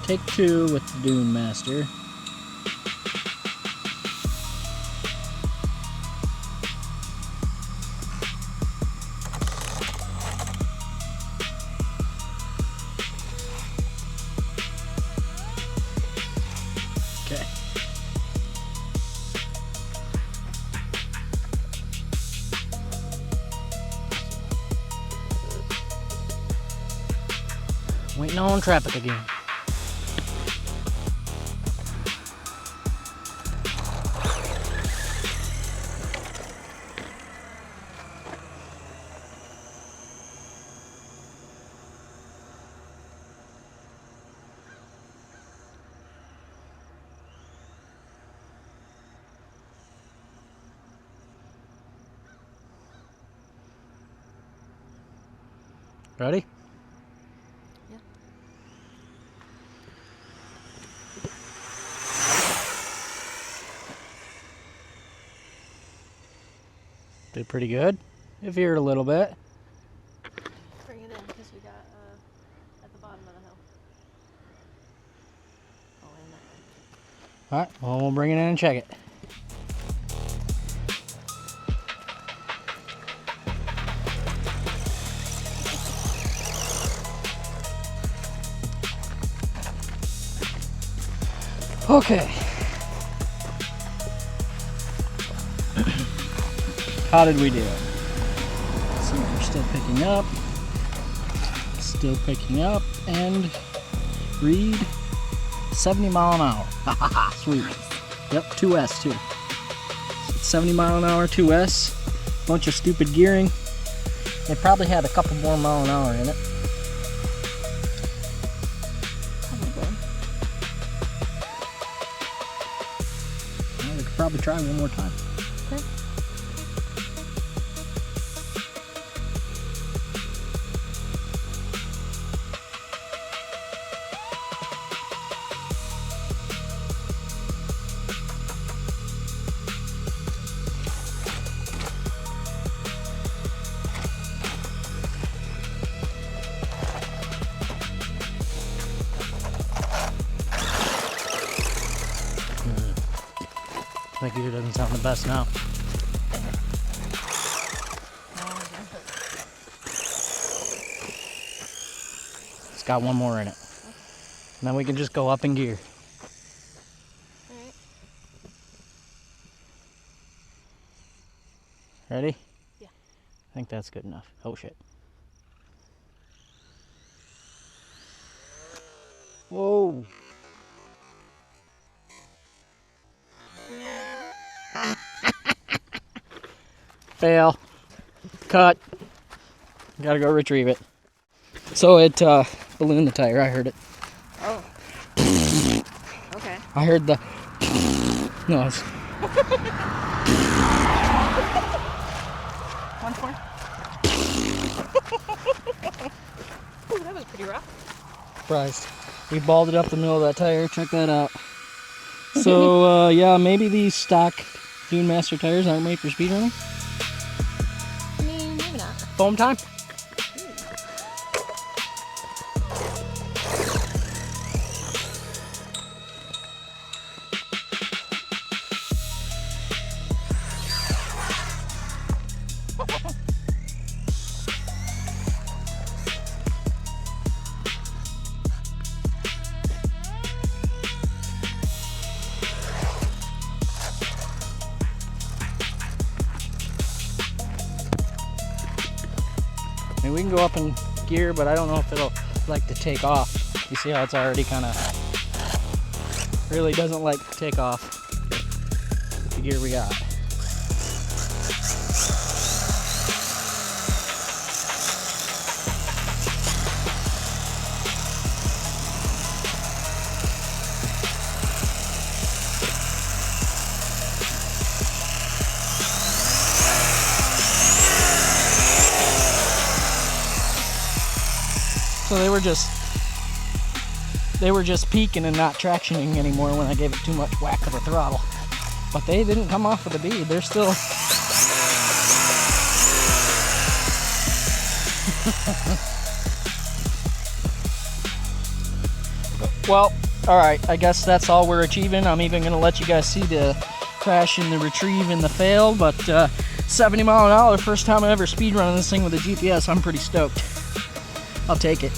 Take two with the DuneMaster. Okay. Waiting on traffic again. Ready? Yeah. Did pretty good. It veered a little bit. Bring it in because we got at the bottom of the hill. Oh, and that one. Alright, well, we'll bring it in and check it. Okay. How did we do? Let's see, we're still picking up. Still picking up, and read 70 mile an hour. Haha, sweet. Yep, 2S too. 70 mile an hour, 2S. Bunch of stupid gearing. They probably had a couple more mile an hour in it. Well, we could probably try one more time. Okay. That gear doesn't sound the best now. It's got one more in it. And then we can just go up in gear. Alright. Ready? Yeah. I think that's good enough. Oh shit. Whoa. Fail. Cut. Gotta go retrieve it. So it ballooned the tire. I heard it. Oh. Okay. I heard the noise. Once more. Ooh, that was pretty rough. Surprised. We balled it up the middle of that tire. Check that out. So yeah, maybe these stock DuneMaster tires aren't made for speedrunning. I mean, maybe not. Foam time. I mean, we can go up in gear, but I don't know if it'll like to take off. You see how it's already kind of really doesn't like to take off with the gear we got. So they were just peaking and not tractioning anymore when I gave it too much whack of the throttle. But they didn't come off with a bead. They're still Well, alright, I guess that's all we're achieving. I'm even going to let you guys see the crash and the retrieve and the fail, but 70 mile an hour, first time I ever speedrunning this thing with a GPS. I'm pretty stoked. I'll take it.